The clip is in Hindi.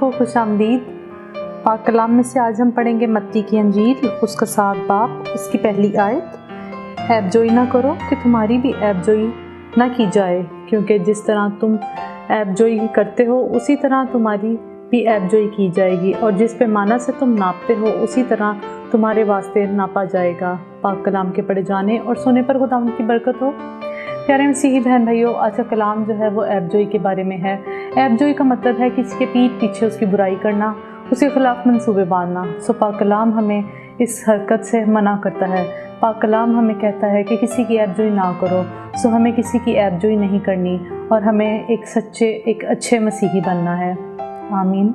को खुशामदीद। पाक कलाम में से आज हम पढ़ेंगे मत्ती की अंजील, उसका 7 बाब, उसकी पहली आयत। ऐबजोई ना करो कि तुम्हारी भी ऐबजोई ना की जाए, क्योंकि जिस तरह तुम ऐबजोई करते हो उसी तरह तुम्हारी भी ऐबजोई की जाएगी, और जिस पैमाना से तुम नापते हो उसी तरह तुम्हारे वास्ते नापा जाएगा। पाक कलाम के पढ़े जाने और सुनने पर खुदावंद की बरकत हो। प्यारे मसीही बहन भाइयों, आज का कलाम जो है वो ऐबजोई के बारे में है। ऐबजोई का मतलब है किसी के पीठ पीछे उसकी बुराई करना, उसके खिलाफ मंसूबे बांधना। सो पाक कलाम हमें इस हरकत से मना करता है। पाक कलाम हमें कहता है कि किसी की ऐबजोई ना करो। सो हमें किसी की ऐबजोई नहीं करनी और हमें एक अच्छे मसीही बनना है। आमीन।